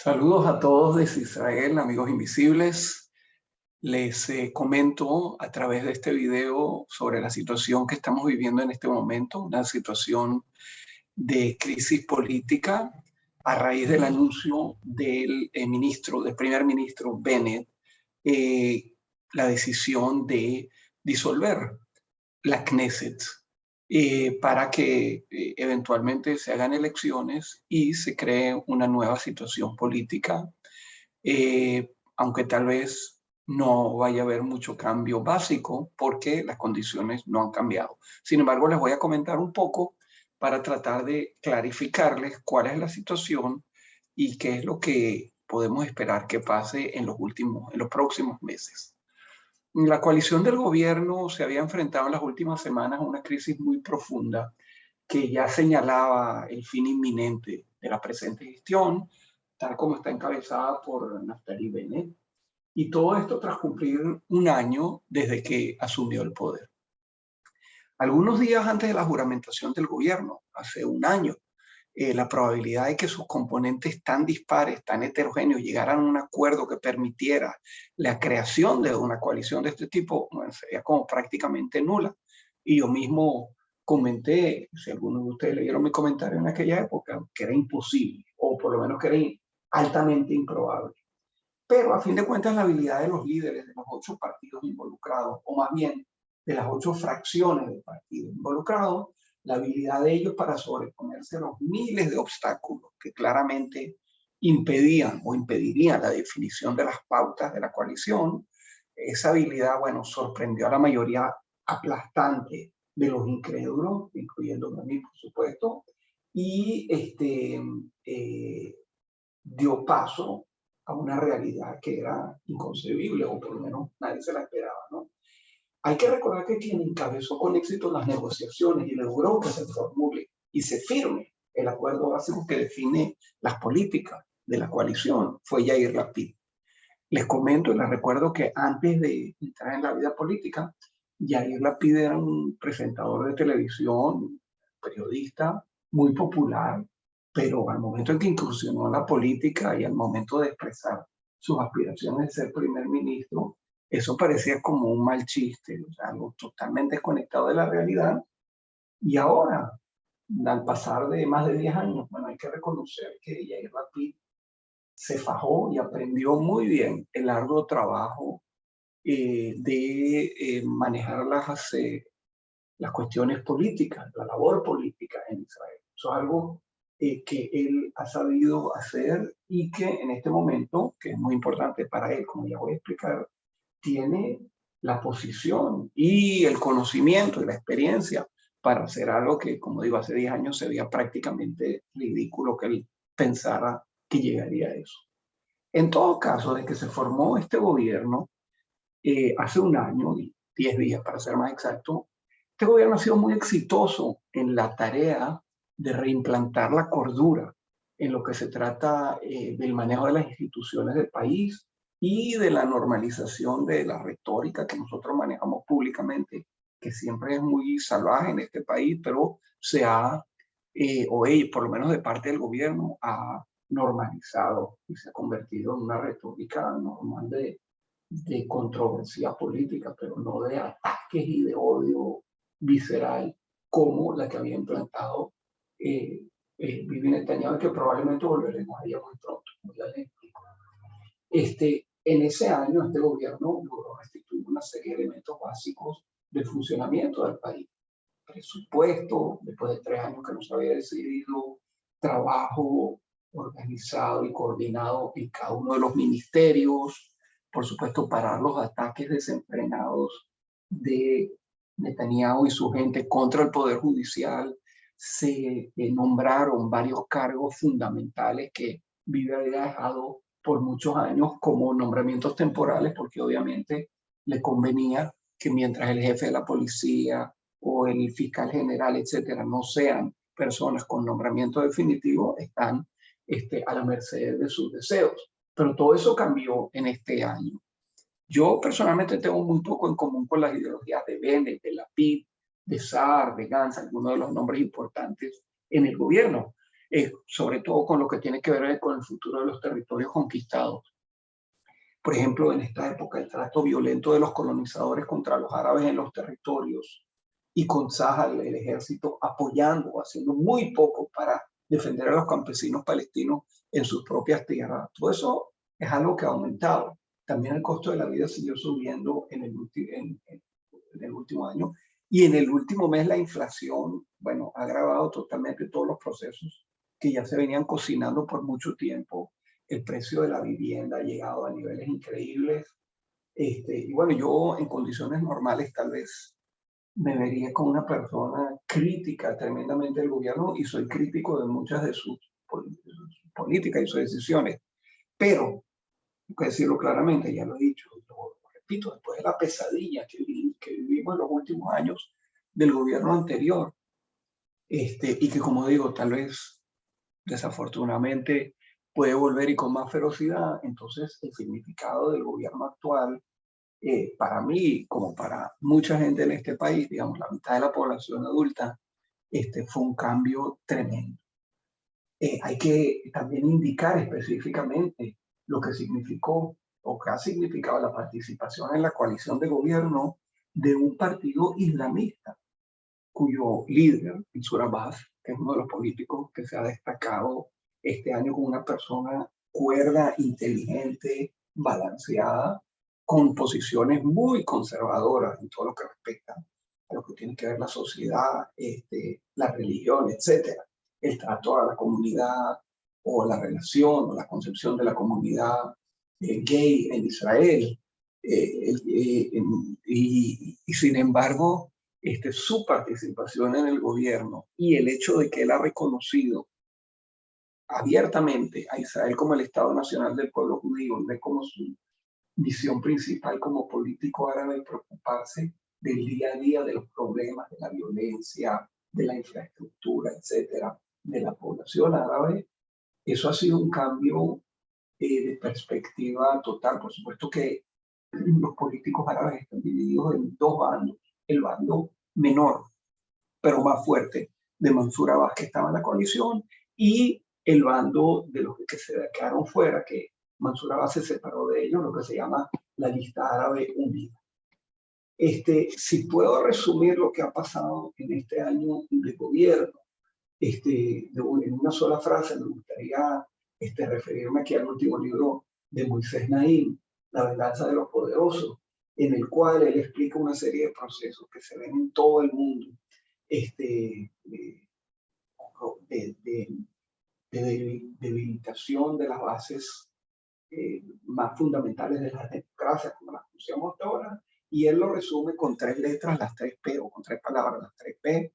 Saludos a todos desde Israel, amigos invisibles. Les comento a través de este video sobre la situación que estamos viviendo en este momento, una situación de crisis política a raíz del anuncio del primer ministro Bennett, eh, la decisión de disolver la Knesset para que eventualmente se hagan elecciones y se cree una nueva situación política, aunque tal vez no vaya a haber mucho cambio básico porque las condiciones no han cambiado. Sin embargo, les voy a comentar un poco para tratar de clarificarles cuál es la situación y qué es lo que podemos esperar que pase en los próximos meses. La coalición del gobierno se había enfrentado en las últimas semanas a una crisis muy profunda que ya señalaba el fin inminente de la presente gestión, tal como está encabezada por Naftali Bennett, y todo esto tras cumplir un año desde que asumió el poder. Algunos días antes de la juramentación del gobierno, hace un año, la probabilidad de que sus componentes tan dispares, tan heterogéneos, llegaran a un acuerdo que permitiera la creación de una coalición de este tipo, bueno, sería como prácticamente nula. Y yo mismo comenté, si algunos de ustedes leyeron mi comentario en aquella época, que era imposible, o por lo menos que era altamente improbable. Pero a fin de cuentas la habilidad de los líderes de los 8 partidos involucrados, o más bien de las 8 fracciones del partido involucrado, la habilidad de ellos para sobreponerse a los miles de obstáculos que claramente impedían o impedirían la definición de las pautas de la coalición, esa habilidad, bueno, sorprendió a la mayoría aplastante de los incrédulos, incluyéndome a mí, por supuesto, y dio paso a una realidad que era inconcebible, o por lo menos nadie se la esperaba, ¿no? Hay que recordar que quien encabezó con éxito las negociaciones y logró que se formule y se firme el acuerdo básico que define las políticas de la coalición fue Yair Lapid. Les comento y les recuerdo que antes de entrar en la vida política, Yair Lapid era un presentador de televisión, periodista muy popular, pero al momento en que incursionó en la política y al momento de expresar sus aspiraciones de ser primer ministro, eso parecía como un mal chiste, o sea, algo totalmente desconectado de la realidad. Y ahora, al pasar de más de 10 años, bueno, hay que reconocer que Yair Lapid se fajó y aprendió muy bien el arduo trabajo de manejar las cuestiones políticas, la labor política en Israel. Eso es algo que él ha sabido hacer y que en este momento, que es muy importante para él, como ya voy a explicar, tiene la posición y el conocimiento y la experiencia para hacer algo que, como digo, hace 10 años se veía prácticamente ridículo que él pensara que llegaría a eso. En todo caso, desde que se formó este gobierno, hace un año y 10 días para ser más exacto, este gobierno ha sido muy exitoso en la tarea de reimplantar la cordura en lo que se trata del manejo de las instituciones del país y de la normalización de la retórica que nosotros manejamos públicamente, que siempre es muy salvaje en este país, pero se ha, o ellos, por lo menos de parte del gobierno, ha normalizado y se ha convertido en una retórica normal de controversia política, pero no de ataques y de odio visceral como la que había implantado Bibi Netanyahu, que probablemente volveremos a ella muy pronto, como ya les explico. En ese año, este gobierno logró restituir una serie de elementos básicos del funcionamiento del país. Presupuesto, después de 3 años que no se había decidido, trabajo organizado y coordinado en cada uno de los ministerios, por supuesto parar los ataques desenfrenados de Netanyahu y su gente contra el Poder Judicial. Se nombraron varios cargos fundamentales que Bibi había dejado por muchos años como nombramientos temporales, porque obviamente le convenía que mientras el jefe de la policía o el fiscal general, etcétera, no sean personas con nombramiento definitivo, están a la merced de sus deseos. Pero todo eso cambió en este año. Yo personalmente tengo muy poco en común con las ideologías de Bennett, de Lapid, de Saar, de Gantz, algunos de los nombres importantes en el gobierno. sobre todo con lo que tiene que ver con el futuro de los territorios conquistados. Por ejemplo, en esta época, el trato violento de los colonizadores contra los árabes en los territorios y con Sahel, el ejército apoyando, haciendo muy poco para defender a los campesinos palestinos en sus propias tierras. Todo eso es algo que ha aumentado. También el costo de la vida siguió subiendo en el último año, y en el último mes la inflación, bueno, ha agravado totalmente todos los procesos que ya se venían cocinando por mucho tiempo. El precio de la vivienda ha llegado a niveles increíbles. Y bueno, yo en condiciones normales tal vez me vería como una persona crítica tremendamente del gobierno, y soy crítico de muchas de sus políticas y sus decisiones. Pero, hay que decirlo claramente, ya lo he dicho, lo repito, después de la pesadilla que vivimos en los últimos años del gobierno anterior, y que, como digo, tal vez desafortunadamente puede volver y con más ferocidad. Entonces el significado del gobierno actual, para mí, como para mucha gente en este país, digamos la mitad de la población adulta, fue un cambio tremendo. Hay que también indicar específicamente lo que significó o que ha significado la participación en la coalición de gobierno de un partido islamista, cuyo líder, Mansur Abbas, que es uno de los políticos que se ha destacado este año como una persona cuerda, inteligente, balanceada, con posiciones muy conservadoras en todo lo que respecta a lo que tiene que ver la sociedad, la religión, etcétera, el trato a la comunidad o la relación o la concepción de la comunidad gay en Israel. Y sin embargo, su participación en el gobierno y el hecho de que él ha reconocido abiertamente a Israel como el Estado Nacional del pueblo judío, ve como su misión principal como político árabe preocuparse del día a día, de los problemas, de la violencia, de la infraestructura, etcétera, de la población árabe. Eso ha sido un cambio de perspectiva total. Por supuesto que los políticos árabes están divididos en dos bandos. El bando menor, pero más fuerte, de Mansur Abbas, que estaba en la coalición, y el bando de los que se quedaron fuera, que Mansur Abbas se separó de ellos, lo que se llama la Lista Árabe Unida. Si puedo resumir lo que ha pasado en este año de gobierno, en una sola frase, me gustaría referirme aquí al último libro de Moisés Naim, La venganza de los poderosos, en el cual él explica una serie de procesos que se ven en todo el mundo, de, de, de debilitación de las bases más fundamentales de las democracias, como las conocemos hasta ahora, y él lo resume con tres letras, las tres P, o con tres palabras, las tres P,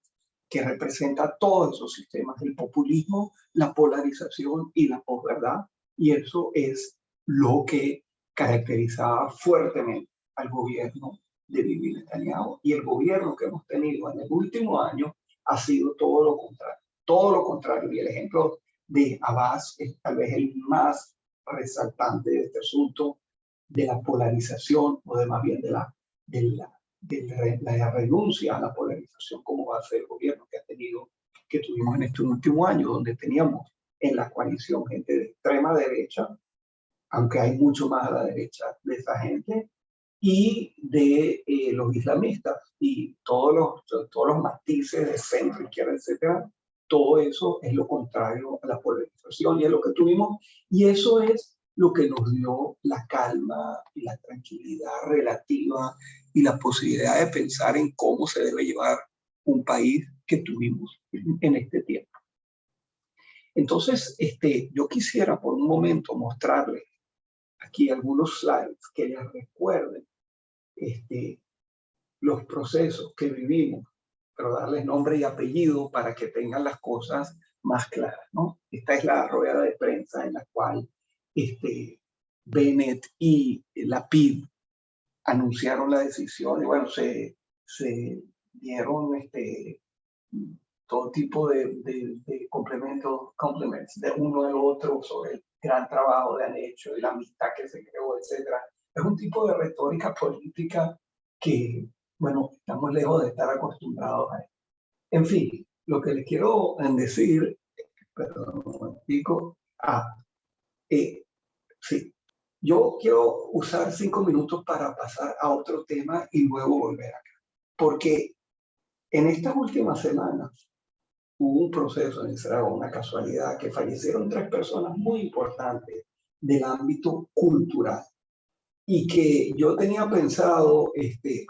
que representa todos esos sistemas: el populismo, la polarización y la posverdad. Y eso es lo que caracterizaba fuertemente al gobierno de Bibi Netanyahu. Y el gobierno que hemos tenido en el último año ha sido todo lo contrario. Todo lo contrario. Y el ejemplo de Abbas es tal vez el más resaltante de este asunto, de la polarización, o de más bien de la renuncia a la polarización como base del gobierno que tuvimos en este último año, donde teníamos en la coalición gente de extrema derecha, aunque hay mucho más a la derecha de esa gente, y de los islamistas, y todos los matices de centro, izquierda, etcétera. Todo eso es lo contrario a la polarización, y es lo que tuvimos, y eso es lo que nos dio la calma y la tranquilidad relativa y la posibilidad de pensar en cómo se debe llevar un país que tuvimos en este tiempo. Entonces, yo quisiera por un momento mostrarles aquí algunos slides que les recuerden los procesos que vivimos, pero darles nombre y apellido para que tengan las cosas más claras, ¿no? Esta es la rueda de prensa en la cual Bennett y Lapid anunciaron la decisión, y bueno, se dieron todo tipo de complementos de uno del otro sobre el gran trabajo que han hecho y la amistad que se creó, etcétera. Es un tipo de retórica política que, bueno, estamos lejos de estar acostumbrados a él. En fin, lo que les quiero decir Perdón, un momentico. Sí. Yo quiero usar 5 minutos para pasar a otro tema y luego volver acá. Porque en estas últimas semanas hubo un proceso en Israel, una casualidad, que fallecieron 3 personas muy importantes del ámbito cultural y que yo tenía pensado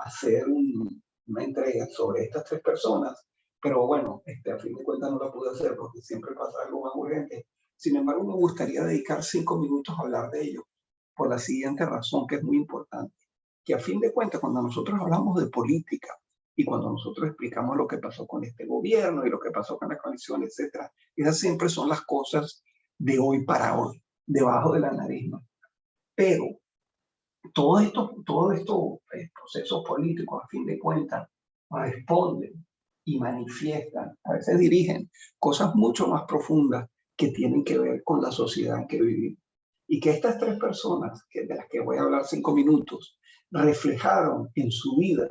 hacer una entrega sobre estas 3 personas, pero bueno, a fin de cuentas no la pude hacer porque siempre pasa algo más urgente. Sin embargo, me gustaría dedicar 5 minutos a hablar de ello por la siguiente razón, que es muy importante, que a fin de cuentas, cuando nosotros hablamos de política y cuando nosotros explicamos lo que pasó con este gobierno y lo que pasó con la coalición, etcétera, esas siempre son las cosas de hoy para hoy, debajo de la nariz, ¿no? Pero todos estos procesos políticos, a fin de cuentas, responden y manifiestan, a veces dirigen cosas mucho más profundas que tienen que ver con la sociedad en que vivimos. Y que estas 3 personas, de las que voy a hablar 5 minutos, reflejaron en su vida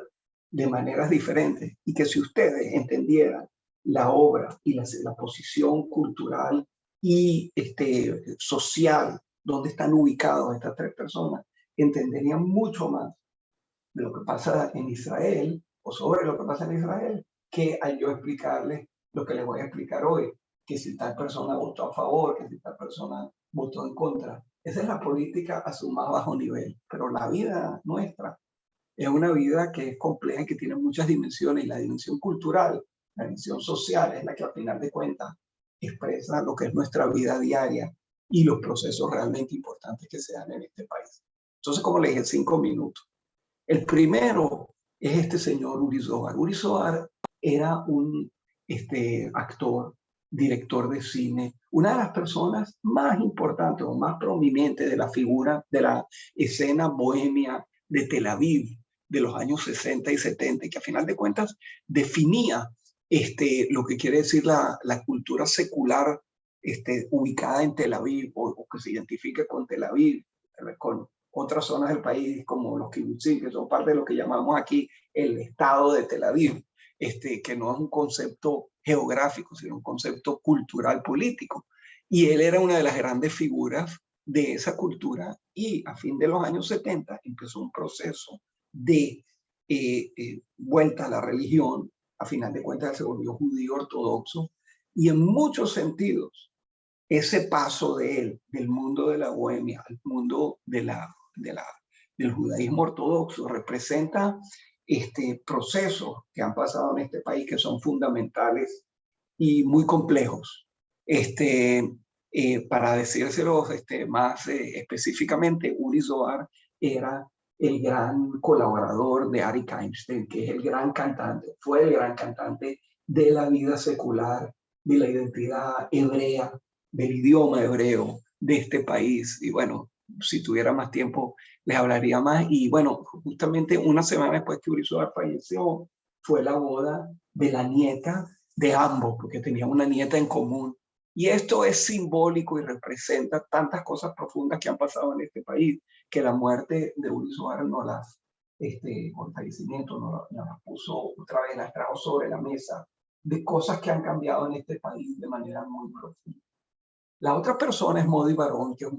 de maneras diferentes. Y que si ustedes entendieran la obra y la posición cultural y social donde están ubicados estas 3 personas, entenderían mucho más de lo que pasa en Israel o sobre lo que pasa en Israel que al yo explicarles lo que les voy a explicar hoy, que si tal persona votó a favor, que si tal persona votó en contra. Esa es la política a su más bajo nivel, pero la vida nuestra es una vida que es compleja y que tiene muchas dimensiones, y la dimensión cultural, la dimensión social es la que al final de cuentas expresa lo que es nuestra vida diaria y los procesos realmente importantes que se dan en este país. Entonces, como le dije, 5 minutos. El primero es este señor Uri Zohar. Uri Zohar era un actor, director de cine, una de las personas más importantes o más prominentes de la figura de la escena bohemia de Tel Aviv de los años 60 y 70, y que a final de cuentas definía lo que quiere decir la cultura secular ubicada en Tel Aviv o que se identifique con Tel Aviv, con otras zonas del país como los kibutzim, que son parte de lo que llamamos aquí el estado de Tel Aviv, que no es un concepto geográfico, sino un concepto cultural político. Y él era una de las grandes figuras de esa cultura, y a fin de los años 70 empezó un proceso de vuelta a la religión. A final de cuentas se volvió judío ortodoxo, y en muchos sentidos ese paso de él del mundo de la bohemia al mundo del judaísmo ortodoxo representa procesos que han pasado en este país que son fundamentales y muy complejos. Para decírselos más específicamente, Uri Zohar era el gran colaborador de Arik Einstein, que es el gran cantante, fue el gran cantante de la vida secular, de la identidad hebrea, del idioma hebreo de este país. Y bueno, si tuviera más tiempo, les hablaría más. Y bueno, justamente una semana después que Uri Zohar falleció, fue la boda de la nieta de ambos, porque tenían una nieta en común. Y esto es simbólico y representa tantas cosas profundas que han pasado en este país, que la muerte de Uri Zohar no las, o el fallecimiento no las puso otra vez, las trajo sobre la mesa, de cosas que han cambiado en este país de manera muy profunda. La otra persona es Modi Barón, que es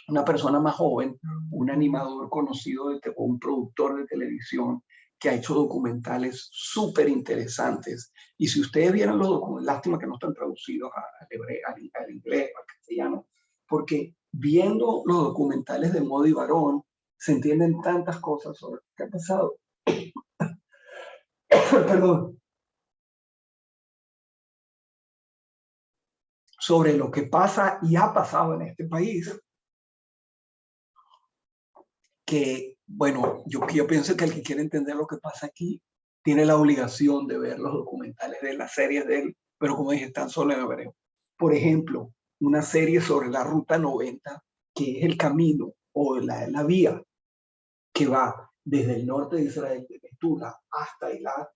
una persona más joven, un animador conocido, un productor de televisión que ha hecho documentales súper interesantes. Y si ustedes vieran los documentales, lástima que no están traducidos al inglés, al castellano, porque viendo los documentales de Modi Barón se entienden tantas cosas sobre lo que ha pasado. Perdón. Sobre lo que pasa y ha pasado en este país, que, bueno, yo pienso que el que quiere entender lo que pasa aquí tiene la obligación de ver los documentales de las series de él, pero como dije, están solo en hebreo. Por ejemplo, una serie sobre la Ruta 90, que es el camino o la vía que va desde el norte de Israel, de Tula hasta Eilat,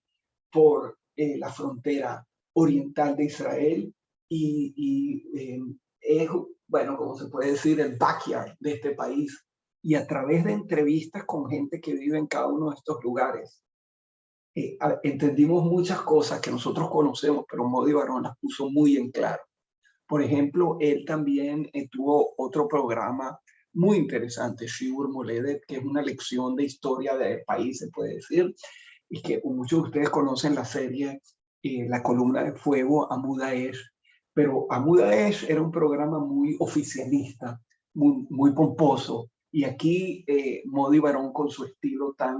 por la frontera oriental de Israel, es, bueno, como se puede decir, el backyard de este país. Y a través de entrevistas con gente que vive en cada uno de estos lugares, entendimos muchas cosas que nosotros conocemos, pero Modi Barón las puso muy en claro. Por ejemplo, él también tuvo otro programa muy interesante, Shibur Moledet, que es una lección de historia del país, se puede decir, y que muchos de ustedes conocen la serie La columna de fuego, Amud Daesh, pero Amud Daesh era un programa muy oficialista, muy pomposo, y aquí Modi Barón, con su estilo tan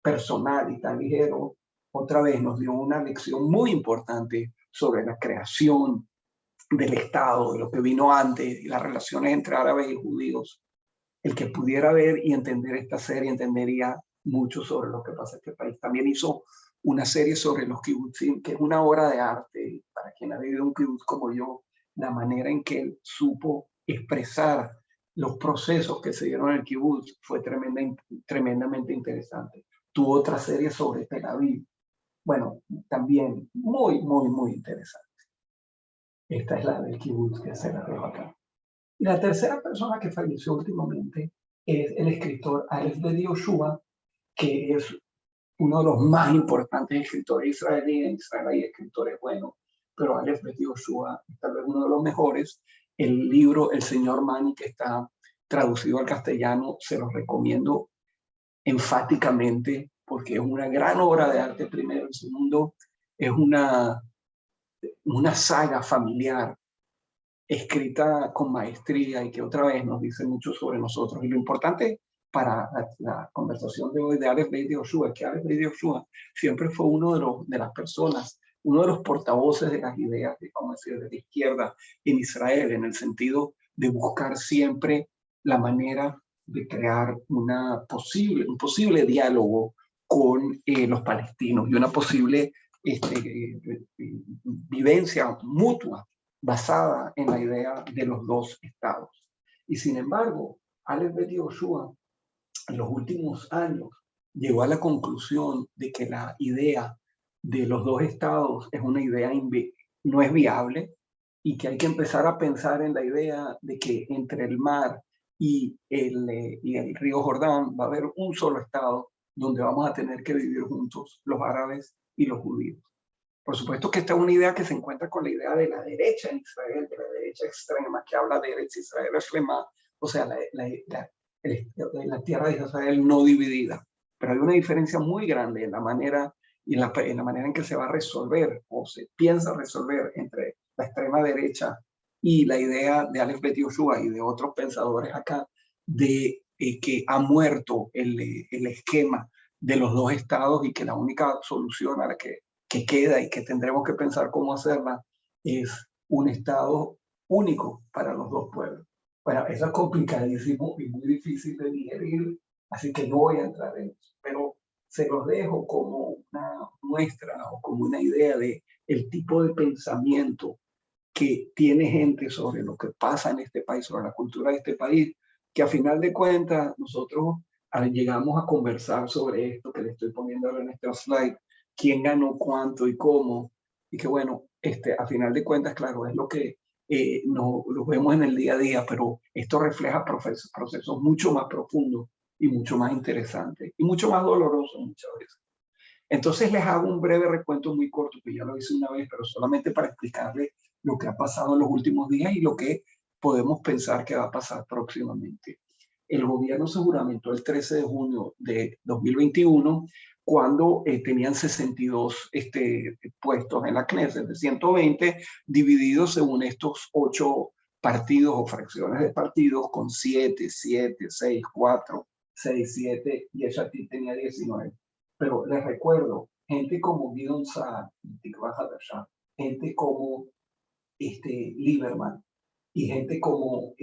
personal y tan ligero, otra vez nos dio una lección muy importante sobre la creación del Estado, de lo que vino antes, y las relaciones entre árabes y judíos. El que pudiera ver y entender esta serie entendería mucho sobre lo que pasa en este país. También hizo una serie sobre los kibutzim, que es una obra de arte, para quien ha vivido un kibutz como yo, la manera en que él supo expresar los procesos que se dieron en el kibutz fue tremendamente interesante. Tuvo otra serie sobre Tel Aviv. Bueno, también muy interesante. Esta es la del kibutz que se la dejo acá. Y la tercera persona que falleció últimamente es el escritor Aleph Ben Yoshua, que es uno de los más importantes escritores israelíes. En Israel hay escritores buenos, pero Aleph Ben Yoshua es tal vez uno de los mejores. El libro El Señor Mani, que está traducido al castellano, se lo recomiendo enfáticamente porque es una gran obra de arte primero. En segundo, es una saga familiar escrita con maestría y que otra vez nos dice mucho sobre nosotros. Y lo importante para la conversación de hoy de Aleph Ben Yoshua es que Aleph Ben Yoshua siempre fue de las personas, uno de los portavoces de las ideas, vamos a decir, de la izquierda en Israel, en el sentido de buscar siempre la manera de crear un posible diálogo con los palestinos y una posible vivencia mutua basada en la idea de los dos estados. Y sin embargo, Aleph Ben Yoshua en los últimos años llegó a la conclusión de que la idea de los dos estados es una idea no es viable y que hay que empezar a pensar en la idea de que entre el mar y el río Jordán va a haber un solo estado donde vamos a tener que vivir juntos los árabes y los judíos. Por supuesto que esta es una idea que se encuentra con la idea de la derecha en Israel, de la derecha extrema, que habla de Eretz Israel Shlema, o sea, la tierra de Israel no dividida. Pero hay una diferencia muy grande en la manera en la manera en que se va a resolver o se piensa resolver entre la extrema derecha y la idea de Aleph Ben Yoshua y de otros pensadores acá de que ha muerto el esquema de los dos estados y que la única solución a la que queda y que tendremos que pensar cómo hacerla es un estado único para los dos pueblos. Bueno, eso es complicadísimo y muy difícil de digerir, así que no voy a entrar en eso, pero se los dejo como una muestra o como una idea de el tipo de pensamiento que tiene gente sobre lo que pasa en este país, sobre la cultura de este país, que a final de cuentas nosotros llegamos a conversar sobre esto que le estoy poniendo ahora en este slide, quién ganó cuánto y cómo, y que bueno, a final de cuentas, claro, es lo que no, lo vemos en el día a día, pero esto refleja procesos mucho más profundos y mucho más interesantes y mucho más dolorosos muchas veces. Entonces les hago un breve recuento muy corto, que ya lo hice una vez, pero solamente para explicarles lo que ha pasado en los últimos días y lo que podemos pensar que va a pasar próximamente. El gobierno se juramentó el 13 de junio de 2021 cuando tenían 62 puestos en la Knesset, de 120, divididos según estos 8 partidos o fracciones de partidos con 7, 7, 6, 4, 6, 7 y Eshatit tenía 19. Pero les recuerdo, gente como Gideon Saar, gente como Lieberman y gente como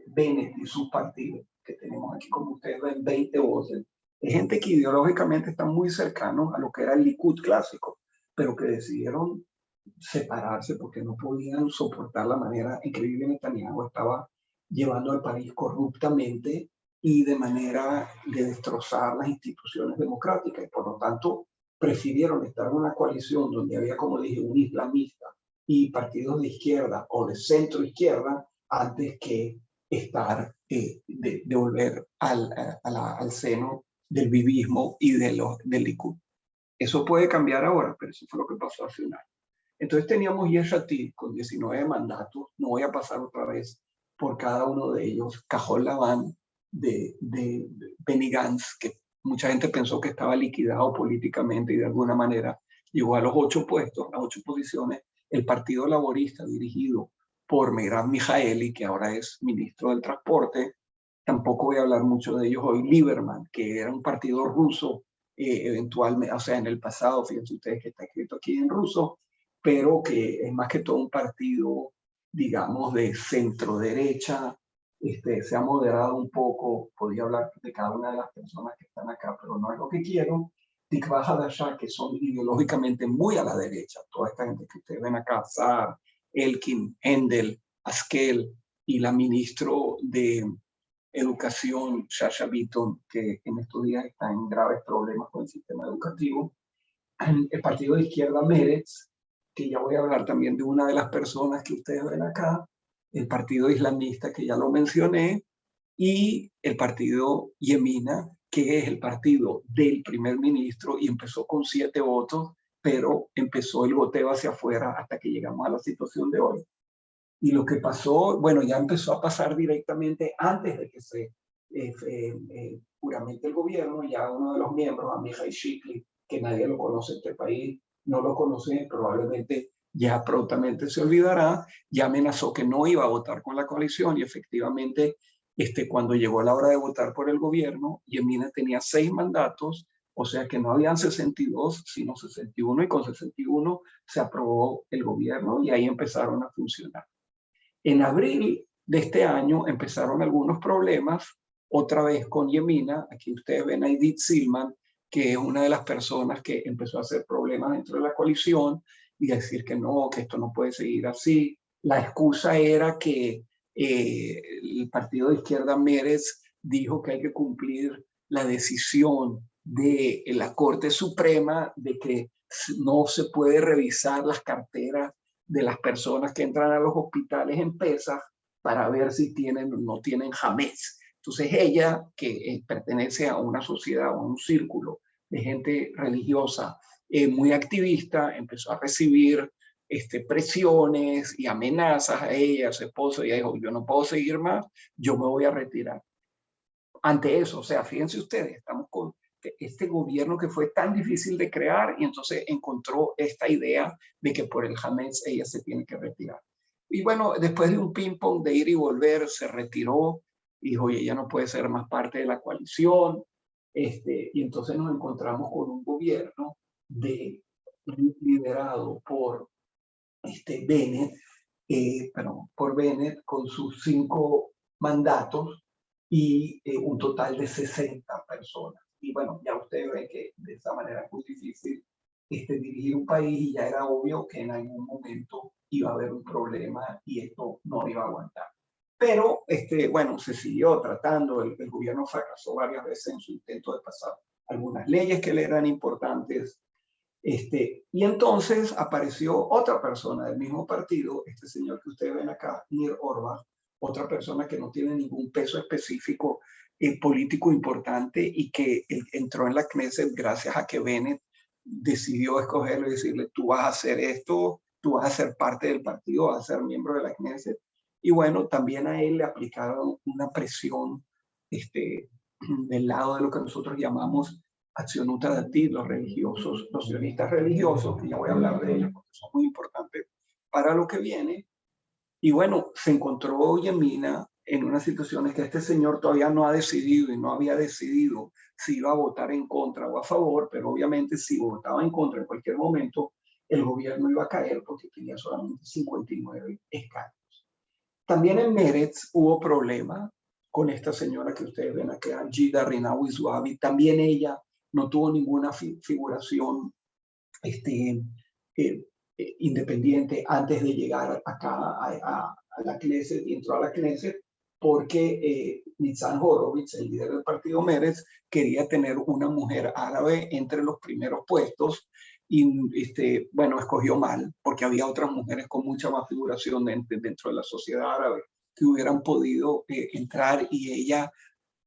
Bennett y sus partidos, que tenemos aquí como ustedes ven 20 voces, es gente que ideológicamente están muy cercanos a lo que era el Likud clásico, pero que decidieron separarse porque no podían soportar la manera en que Bibi Netanyahu estaba llevando al país corruptamente y de manera de destrozar las instituciones democráticas. Y por lo tanto, prefirieron estar en una coalición donde había, como dije, un islamista y partidos de izquierda o de centro izquierda antes que estar, de volver al seno del bibismo y del Likud. Eso puede cambiar ahora, pero eso fue lo que pasó al final. Entonces teníamos Yesh Atid con 19 mandatos. No voy a pasar otra vez por cada uno de ellos. Cajol Laván de Benny Gantz, que mucha gente pensó que estaba liquidado políticamente y de alguna manera llegó a los 8 puestos, a 8 posiciones. El Partido Laborista, dirigido por Merav Mijaeli, que ahora es ministro del Transporte. Tampoco voy a hablar mucho de ellos hoy. Lieberman, que era un partido ruso, eventualmente, o sea, en el pasado, fíjense ustedes que está escrito aquí en ruso, pero que es más que todo un partido, digamos, de centro derecha. Se ha moderado un poco. Podría hablar de cada una de las personas que están acá, pero no es lo que quiero. Tikva Hadasha, que son ideológicamente muy a la derecha. Toda esta gente que ustedes ven acá, Saar, Elkin, Endel, Askel, y la ministro de Educación, Shasha Bitton, que en estos días está en graves problemas con el sistema educativo. El partido de izquierda Meretz, que ya voy a hablar también de una de las personas que ustedes ven acá, el partido islamista, que ya lo mencioné, y el partido Yemina, que es el partido del primer ministro y empezó con 7 votos, pero empezó el goteo hacia afuera hasta que llegamos a la situación de hoy. Y lo que pasó, bueno, ya empezó a pasar directamente antes de que se juramente el gobierno. Ya uno de los miembros, Amihai Shikli, que nadie lo conoce en este país, no lo conoce, probablemente ya prontamente se olvidará, ya amenazó que no iba a votar con la coalición y efectivamente cuando llegó la hora de votar por el gobierno, Yemina tenía 6 mandatos, o sea que no habían 62, sino 61, y con 61 se aprobó el gobierno y ahí empezaron a funcionar. En abril de este año empezaron algunos problemas, otra vez con Yemina. Aquí ustedes ven a Idit Silman, que es una de las personas que empezó a hacer problemas dentro de la coalición y decir que no, que esto no puede seguir así. La excusa era que el partido de izquierda Meretz dijo que hay que cumplir la decisión de la Corte Suprema de que no se puede revisar las carteras de las personas que entran a los hospitales en Pesaj para ver si tienen o no tienen Hametz. Entonces ella, que pertenece a una sociedad o a un círculo de gente religiosa muy activista, empezó a recibir presiones y amenazas a ella, a su esposo. Ella dijo, yo no puedo seguir más, yo me voy a retirar. Ante eso, o sea, fíjense ustedes, estamos con este gobierno que fue tan difícil de crear y entonces encontró esta idea de que por el Hametz ella se tiene que retirar. Y bueno, después de un ping-pong de ir y volver, se retiró y dijo, oye, ella no puede ser más parte de la coalición. Y entonces nos encontramos con un gobierno liderado por Bennett, por Bennett con sus 5 mandatos y un total de 60 personas. Y bueno, ya ustedes ven que de esa manera es muy difícil dirigir un país y ya era obvio que en algún momento iba a haber un problema y esto no iba a aguantar. Pero, bueno, se siguió tratando, el gobierno fracasó varias veces en su intento de pasar algunas leyes que le eran importantes. Y entonces apareció otra persona del mismo partido, este señor que ustedes ven acá, Nir Orbach, otra persona que no tiene ningún peso específico político importante y que entró en la Knesset gracias a que Bennett decidió escogerlo y decirle, tú vas a hacer esto, tú vas a ser parte del partido, vas a ser miembro de la Knesset. Y bueno, también a él le aplicaron una presión del lado de lo que nosotros llamamos Accionuta Dati, los religiosos, los sionistas religiosos, que ya voy a hablar de ellos porque son muy importantes para lo que viene. Y bueno, se encontró Yemina en una situación en que este señor todavía no ha decidido y no había decidido si iba a votar en contra o a favor, pero obviamente si votaba en contra en cualquier momento, el gobierno iba a caer porque tenía solamente 59 escaños. También en Meretz hubo problema con esta señora que ustedes ven aquí, Gida Rinawi Zuavi. También ella no tuvo ninguna figuración independiente antes de llegar acá a la Knesset y entró a la Knesset porque Nitzan Horowitz, el líder del partido Meretz, quería tener una mujer árabe entre los primeros puestos y bueno, escogió mal porque había otras mujeres con mucha más figuración dentro de la sociedad árabe que hubieran podido entrar, y ella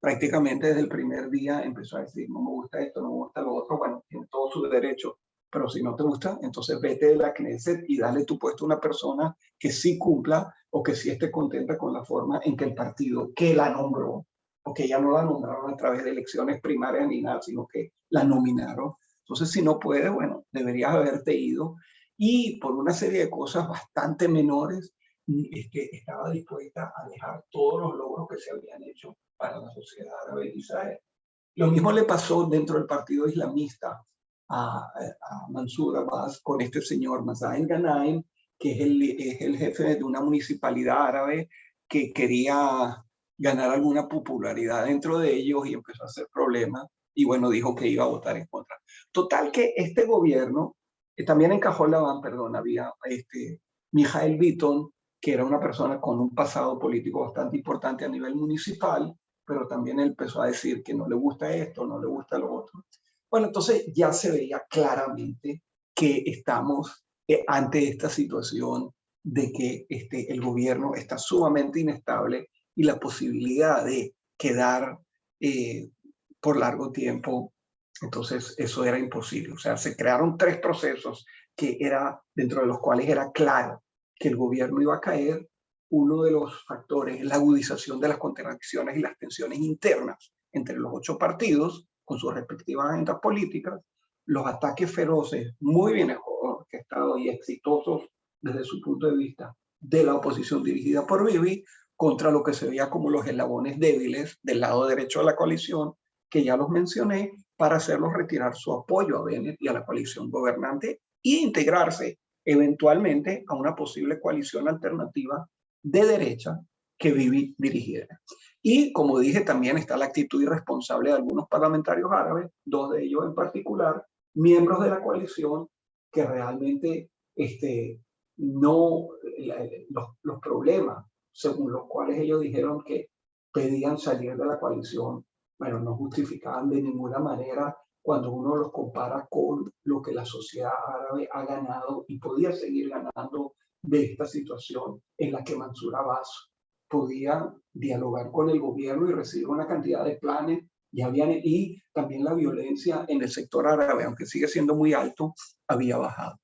prácticamente desde el primer día empezó a decir, no me gusta esto, no me gusta lo otro. Bueno, tiene todo su derecho, pero si no te gusta, entonces vete de la Knesset y dale tu puesto a una persona que sí cumpla o que sí esté contenta con la forma en que el partido que la nombró, porque ya no la nombraron a través de elecciones primarias ni nada, sino que la nominaron. Entonces, si no puedes, bueno, deberías haberte ido. Y por una serie de cosas bastante menores, estaba dispuesta a dejar todos los logros que se habían hecho para la sociedad árabe de Israel. Lo mismo le pasó dentro del partido islamista a Mansur Abbas con este señor Mazahin Ganaim, que es el jefe de una municipalidad árabe que quería ganar alguna popularidad dentro de ellos y empezó a hacer problemas y bueno, dijo que iba a votar en contra. Total que este gobierno, también en Cajol Labán, perdón, había Mijael Bitton, que era una persona con un pasado político bastante importante a nivel municipal, pero también él empezó a decir que no le gusta esto, no le gusta lo otro. Bueno, entonces ya se veía claramente que estamos ante esta situación de que el gobierno está sumamente inestable y la posibilidad de quedar por largo tiempo, entonces eso era imposible. O sea, se crearon tres procesos que era, dentro de los cuales era claro que el gobierno iba a caer. Uno de los factores es la agudización de las contradicciones y las tensiones internas entre los 8 partidos con sus respectivas agendas políticas, los ataques feroces, muy bien orquestados y exitosos desde su punto de vista de la oposición dirigida por Bibi contra lo que se veía como los eslabones débiles del lado derecho de la coalición, que ya los mencioné, para hacerlos retirar su apoyo a Bennett y a la coalición gobernante e integrarse eventualmente a una posible coalición alternativa de derecha que Bibi dirigiera. Y como dije, también está la actitud irresponsable de algunos parlamentarios árabes, 2 de ellos en particular, miembros de la coalición, que realmente no, los problemas según los cuales ellos dijeron que pedían salir de la coalición, bueno, no justificaban de ninguna manera cuando uno los compara con lo que la sociedad árabe ha ganado y podía seguir ganando de esta situación en la que Mansur Abbas podía dialogar con el gobierno y recibir una cantidad de planes y también la violencia en el sector árabe, aunque sigue siendo muy alto, había bajado.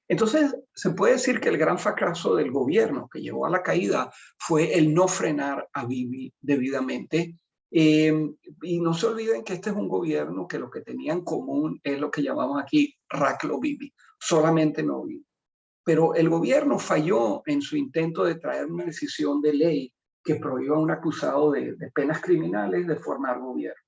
Entonces, se puede decir que el gran fracaso del gobierno que llevó a la caída fue el no frenar a Bibi debidamente. Y no se olviden que este es un gobierno que lo que tenía en común es lo que llamamos aquí Raclo Bibi, solamente no Bibi. Pero el gobierno falló en su intento de traer una decisión de ley que prohíba a un acusado de penas criminales de formar gobierno.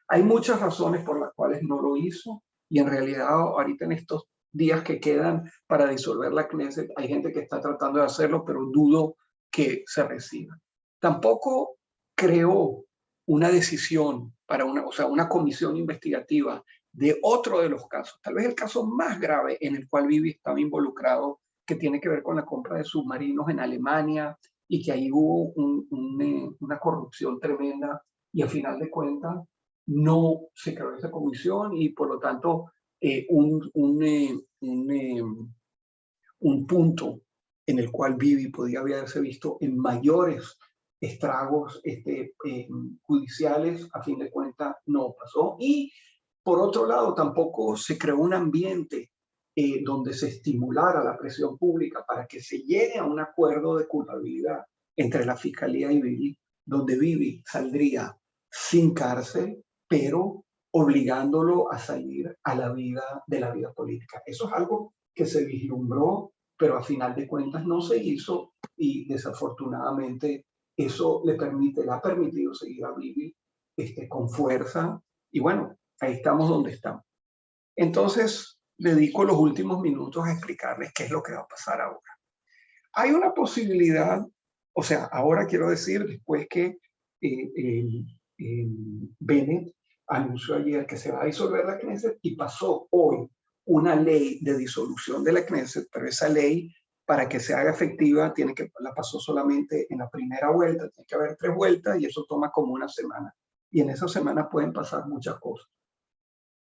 Hay muchas razones por las cuales no lo hizo y en realidad ahorita en estos días que quedan para disolver la Knesset hay gente que está tratando de hacerlo, pero dudo que se reciba. Tampoco creó una decisión para una comisión investigativa de otro de los casos, tal vez el caso más grave en el cual Bibi estaba involucrado, que tiene que ver con la compra de submarinos en Alemania y que ahí hubo una corrupción tremenda y a final de cuentas no se creó esa comisión y por lo tanto un punto en el cual Bibi podía haberse visto en mayores estragos judiciales, a fin de cuentas no pasó. Y por otro lado, tampoco se creó un ambiente donde se estimulara la presión pública para que se llegue a un acuerdo de culpabilidad entre la Fiscalía y Bibi, donde Bibi saldría sin cárcel, pero obligándolo a salir a la vida de la vida política. Eso es algo que se vislumbró, pero a final de cuentas no se hizo y desafortunadamente eso le ha permitido seguir a Bibi con fuerza y bueno, ahí estamos donde estamos. Entonces, dedico los últimos minutos a explicarles qué es lo que va a pasar ahora. Hay una posibilidad, o sea, ahora quiero decir, después que Bennett anunció ayer que se va a disolver la Knesset y pasó hoy una ley de disolución de la Knesset, pero esa ley, para que se haga efectiva, la pasó solamente en la primera vuelta, tiene que haber 3 vueltas y eso toma como una semana. Y en esa semana pueden pasar muchas cosas.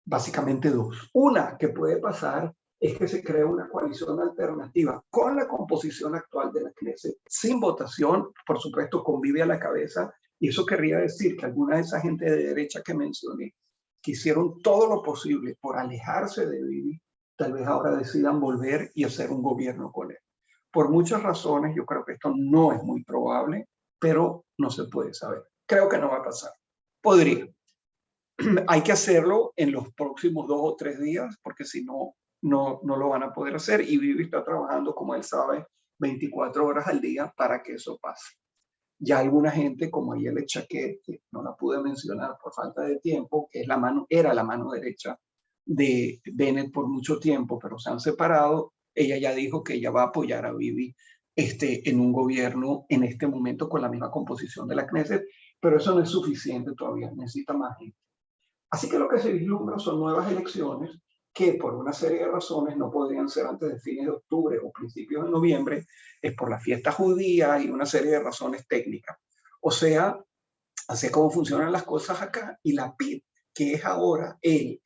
Básicamente 2. Una que puede pasar es que se cree una coalición alternativa con la composición actual de la Knesset, sin votación, por supuesto, con Bibi a la cabeza, y eso querría decir que alguna de esa gente de derecha que mencioné que hicieron todo lo posible por alejarse de Bibi, tal vez ahora decidan volver y hacer un gobierno con él. Por muchas razones, yo creo que esto no es muy probable, pero no se puede saber. Creo que no va a pasar. Podría. Hay que hacerlo en los próximos 2 o 3 días, porque si no, no lo van a poder hacer. Y Bibi está trabajando, como él sabe, 24 horas al día para que eso pase. Ya alguna gente, como Ayelet Shaked, que no la pude mencionar por falta de tiempo, que es era la mano derecha de Bennett por mucho tiempo, pero se han separado, ella ya dijo que ella va a apoyar a Bibi en un gobierno en este momento con la misma composición de la Knesset, pero eso no es suficiente todavía, necesita más gente. Así que lo que se vislumbra son nuevas elecciones que por una serie de razones no podrían ser antes de fines de octubre o principios de noviembre, es por la fiesta judía y una serie de razones técnicas. O sea, así es como funcionan las cosas acá. Y Lapid, que es ahora el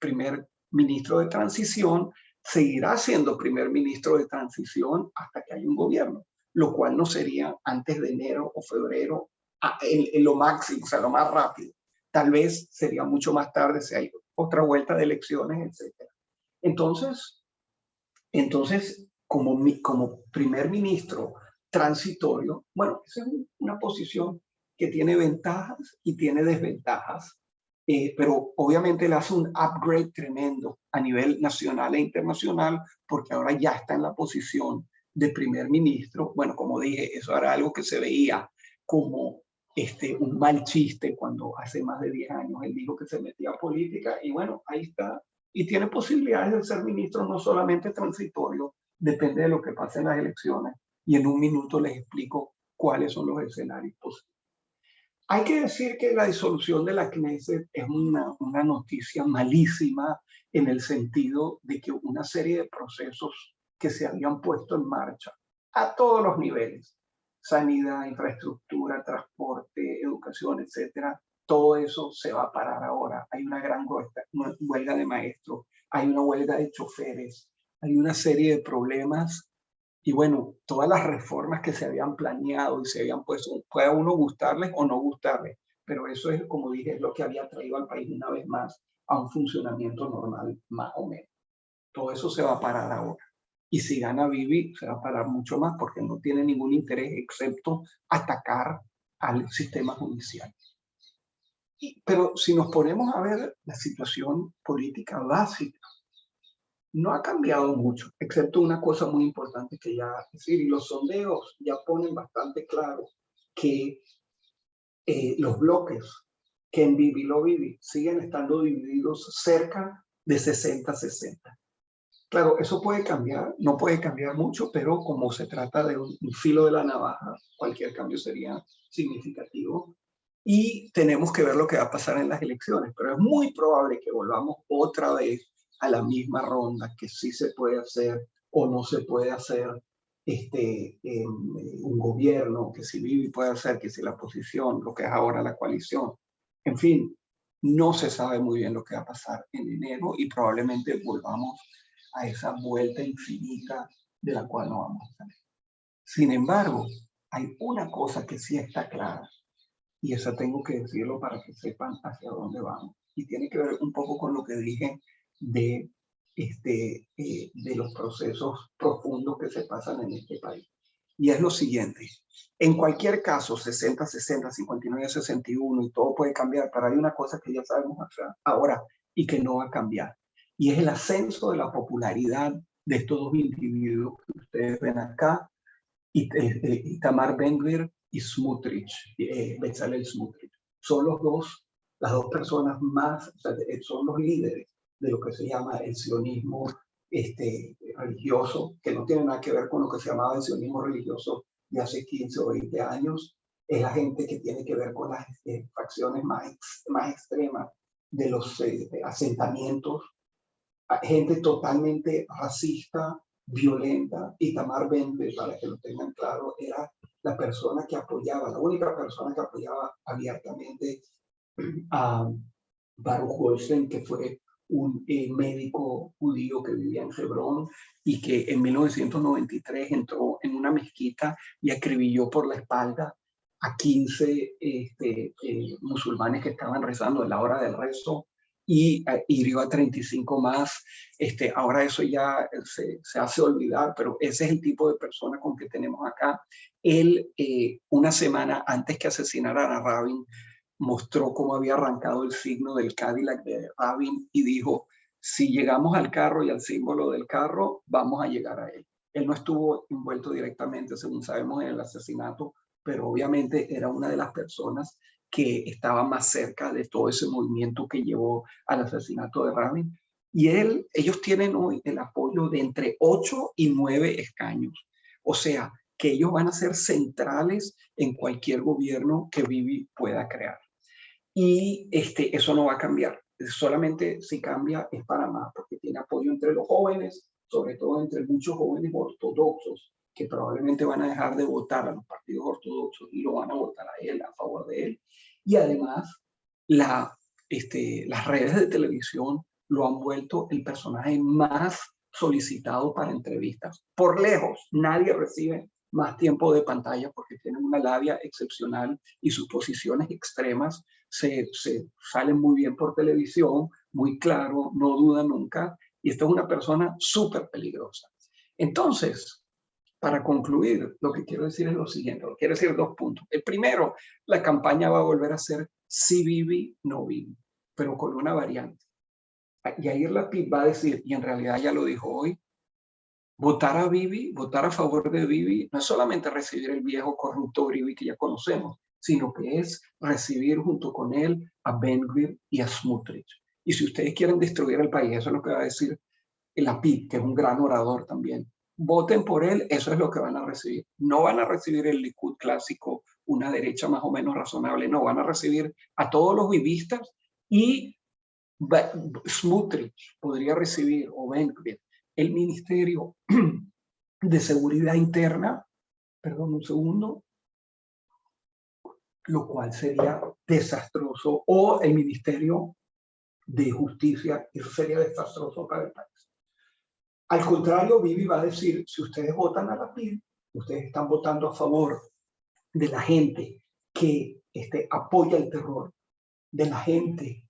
primer ministro de transición, seguirá siendo primer ministro de transición hasta que haya un gobierno, lo cual no sería antes de enero o febrero en lo máximo, o sea, lo más rápido. Tal vez sería mucho más tarde si hay otra vuelta de elecciones, etc. Entonces como primer ministro transitorio, bueno, esa es una posición que tiene ventajas y tiene desventajas, pero obviamente le hace un upgrade tremendo a nivel nacional e internacional, porque ahora ya está en la posición de primer ministro. Bueno, como dije, eso era algo que se veía como un mal chiste cuando hace más de 10 años él dijo que se metía a política, y bueno, ahí está. Y tiene posibilidades de ser ministro no solamente transitorio, depende de lo que pase en las elecciones, y en un minuto les explico cuáles son los escenarios posibles. Hay que decir que la disolución de la Knesset es una noticia malísima en el sentido de que una serie de procesos que se habían puesto en marcha a todos los niveles, sanidad, infraestructura, transporte, educación, etcétera, todo eso se va a parar ahora. Hay una gran huelga de maestros, hay una huelga de choferes, hay una serie de problemas. Y bueno, todas las reformas que se habían planeado y se habían puesto, puede a uno gustarles o no gustarles, pero eso es, como dije, es lo que había traído al país una vez más a un funcionamiento normal, más o menos. Todo eso se va a parar ahora. Y si gana Bibi, se va a parar mucho más porque no tiene ningún interés excepto atacar al sistema judicial. Pero si nos ponemos a ver la situación política básica, no ha cambiado mucho, excepto una cosa muy importante que ya, es decir, y los sondeos ya ponen bastante claro que los bloques que en Bibi lo Bibi siguen estando divididos cerca de 60-60. Claro, eso puede cambiar, no puede cambiar mucho, pero como se trata de un filo de la navaja, cualquier cambio sería significativo. Y tenemos que ver lo que va a pasar en las elecciones, pero es muy probable que volvamos otra vez a la misma ronda, que sí se puede hacer o no se puede hacer un gobierno, que si Bibi puede hacer, que si la oposición, lo que es ahora la coalición. En fin, no se sabe muy bien lo que va a pasar en enero y probablemente volvamos a esa vuelta infinita de la cual no vamos a salir. Sin embargo, hay una cosa que sí está clara, y esa tengo que decirlo para que sepan hacia dónde vamos. Y tiene que ver un poco con lo que dije de los procesos profundos que se pasan en este país. Y es lo siguiente, en cualquier caso, 60-60, 59-61 y todo puede cambiar, pero hay una cosa que ya sabemos ahora y que no va a cambiar. Y es el ascenso de la popularidad de estos dos individuos que ustedes ven acá, Itamar Ben-Gvir y Smotrich, Bezalel Smotrich. Son las dos personas más, o sea, son los líderes de lo que se llama el sionismo religioso, que no tiene nada que ver con lo que se llamaba el sionismo religioso de hace 15 o 20 años. Es la gente que tiene que ver con las facciones más extremas de los asentamientos, gente totalmente racista, violenta. Itamar Ben-Gvir, para que lo tengan claro, era la persona que apoyaba, la única persona que apoyaba abiertamente a Baruch Goldstein, que fue un médico judío que vivía en Hebrón y que en 1993 entró en una mezquita y acribilló por la espalda a 15 musulmanes que estaban rezando en la hora del rezo. y hirió a 35 más. Ahora eso ya se hace olvidar, pero ese es el tipo de persona con que tenemos acá. Él, una semana antes que asesinaran a Rabin, mostró cómo había arrancado el signo del Cadillac de Rabin y dijo, si llegamos al carro y al símbolo del carro, vamos a llegar a él. Él no estuvo envuelto directamente, según sabemos, en el asesinato, pero obviamente era una de las personas que estaba más cerca de todo ese movimiento que llevó al asesinato de Rabin. Y ellos tienen hoy el apoyo de entre 8 y 9 escaños. O sea, que ellos van a ser centrales en cualquier gobierno que Bibi pueda crear. Y eso no va a cambiar. Solamente si cambia es para más, porque tiene apoyo entre los jóvenes, sobre todo entre muchos jóvenes ortodoxos, que probablemente van a dejar de votar a los partidos ortodoxos y lo van a votar a él, a favor de él. Y además, las redes de televisión lo han vuelto el personaje más solicitado para entrevistas. Por lejos, nadie recibe más tiempo de pantalla porque tiene una labia excepcional y sus posiciones extremas se salen muy bien por televisión, muy claro, no duda nunca, y esta es una persona súper peligrosa. Entonces, para concluir, lo que quiero decir es lo siguiente, quiero decir 2 puntos. El primero, la campaña va a volver a ser sí Bibi, no Bibi, pero con una variante. Yair Lapid va a decir, y en realidad ya lo dijo hoy, votar a Bibi, votar a favor de Bibi, no es solamente recibir el viejo corrupto Bibi que ya conocemos, sino que es recibir junto con él a Ben-Gvir y a Smotrich. Y si ustedes quieren destruir el país, eso es lo que va a decir el Lapid, que es un gran orador también. Voten por él, eso es lo que van a recibir. No van a recibir el Likud clásico, una derecha más o menos razonable, no, van a recibir a todos los vivistas y Smotrich podría recibir, o Ben-Gvir, el Ministerio de Seguridad Interna, perdón un segundo, lo cual sería desastroso, o el Ministerio de Justicia, eso sería desastroso para el país. Al contrario, Bibi va a decir, si ustedes votan a Lapid, ustedes están votando a favor de la gente que apoya el terror, de la gente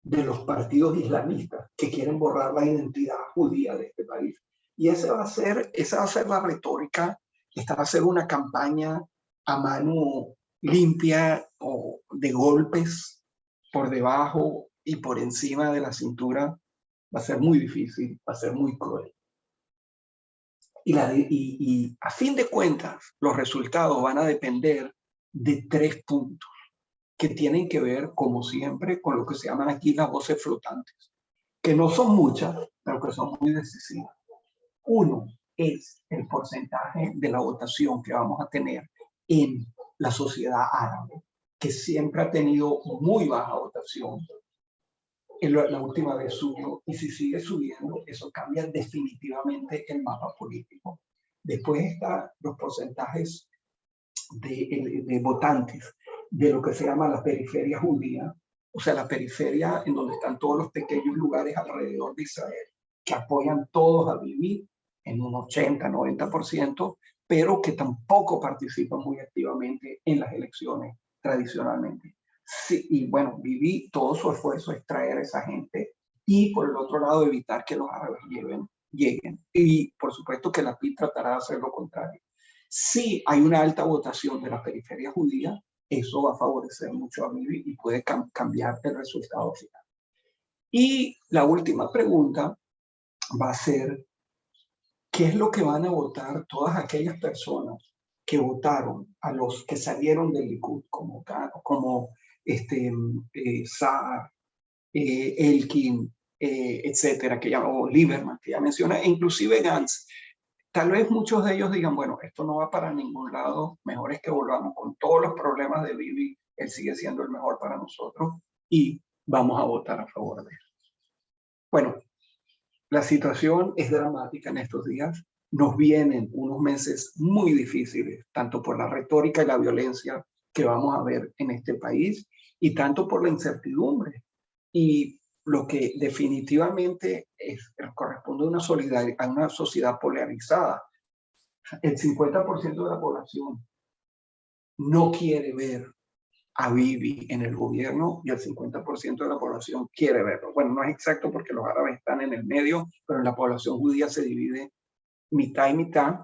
de los partidos islamistas que quieren borrar la identidad judía de este país. Y esa va a ser la retórica, esta va a ser una campaña a mano limpia o de golpes por debajo y por encima de la cintura. Va a ser muy difícil, va a ser muy cruel. Y a fin de cuentas, los resultados van a depender de 3 puntos que tienen que ver, como siempre, con lo que se llaman aquí las voces flotantes, que no son muchas, pero que son muy decisivas. Uno es el porcentaje de la votación que vamos a tener en la sociedad árabe, que siempre ha tenido muy baja votación. La última vez subió, y si sigue subiendo, eso cambia definitivamente el mapa político. Después están los porcentajes de votantes de lo que se llama la periferia judía, o sea, la periferia en donde están todos los pequeños lugares alrededor de Israel, que apoyan todos a Bibi en un 80-90%, pero que tampoco participan muy activamente en las elecciones tradicionalmente. Sí, y bueno, Bibi, todo su esfuerzo es traer a esa gente y por el otro lado evitar que los árabes lleguen. Y por supuesto que la PID tratará de hacer lo contrario. Si hay una alta votación de la periferia judía, eso va a favorecer mucho a Bibi y puede cambiar el resultado final. Y la última pregunta va a ser, ¿qué es lo que van a votar todas aquellas personas que votaron a los que salieron del Likud, como Saar, Elkin, etcétera, o Lieberman, que ya menciona, e inclusive Gantz? Tal vez muchos de ellos digan, bueno, esto no va para ningún lado, mejor es que volvamos con todos los problemas de Bibi, él sigue siendo el mejor para nosotros y vamos a votar a favor de él. Bueno, la situación es dramática en estos días, nos vienen unos meses muy difíciles, tanto por la retórica y la violencia que vamos a ver en este país y tanto por la incertidumbre. Y lo que definitivamente corresponde a una sociedad polarizada. El 50% de la población no quiere ver a Bibi en el gobierno y el 50% de la población quiere verlo. Bueno, no es exacto porque los árabes están en el medio, pero en la población judía se divide mitad y mitad,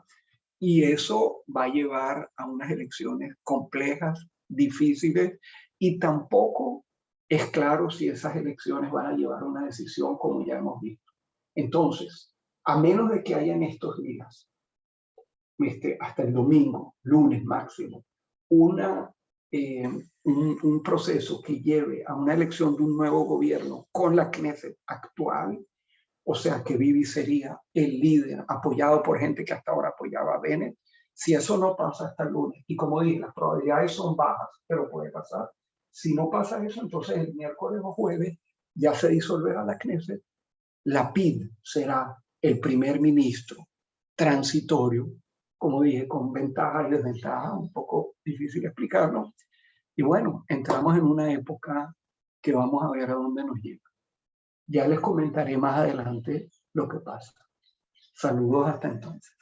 y eso va a llevar a unas elecciones complejas, difíciles, y tampoco es claro si esas elecciones van a llevar a una decisión como ya hemos visto. Entonces, a menos de que haya en estos días, hasta el domingo, lunes máximo, un proceso que lleve a una elección de un nuevo gobierno con la Knesset actual, o sea que Bibi sería el líder apoyado por gente que hasta ahora apoyaba a Bennett. Si eso no pasa hasta el lunes, y como dije, las probabilidades son bajas, pero puede pasar. Si no pasa eso, entonces el miércoles o jueves ya se disolverá la Knesset. Lapid será el primer ministro transitorio, como dije, con ventajas y desventajas, un poco difícil explicarlo. Y bueno, entramos en una época que vamos a ver a dónde nos lleva. Ya les comentaré más adelante lo que pasa. Saludos hasta entonces.